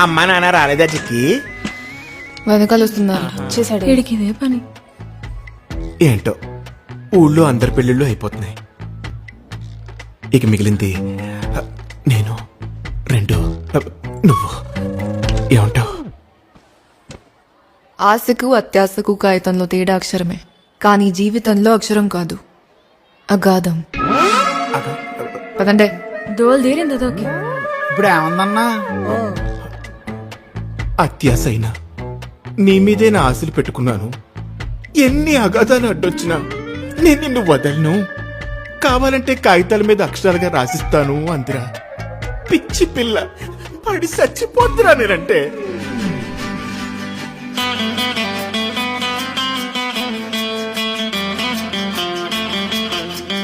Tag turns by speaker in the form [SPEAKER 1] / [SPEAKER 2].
[SPEAKER 1] అమ్మ నాన్న రాలేదా చిక్కి?
[SPEAKER 2] వెనకాల వస్తున్నారు. చేశాడు.
[SPEAKER 3] వీడికి ఇదే పని.
[SPEAKER 1] ఏంటో ఊళ్ళో అందరి పెళ్ళిళ్ళు అయిపోతున్నాయి. ఇక మిగిలింది నేను, రెండు నువ్వు. ఏమంటావు?
[SPEAKER 2] ఆశకు అత్యాశకు కాగితంలో తేడా అక్షరమే, కానీ జీవితంలో అక్షరం కాదు, అగాధం. పదండే.
[SPEAKER 3] దోలు తీరింది అదోకి.
[SPEAKER 4] ఇప్పుడు ఏమందన్నా?
[SPEAKER 1] అత్యాశ అయినా నీ మీదే నా ఆశలు పెట్టుకున్నాను. ఎన్ని అగాధాలు అడ్డొచ్చినా నేను నిన్ను వదలను. కావాలంటే కాగితాల మీద అక్షరాలుగా రాసిస్తాను అందిరా. పిచ్చి పిల్ల పడి చచ్చిపోతురా నేనంటే.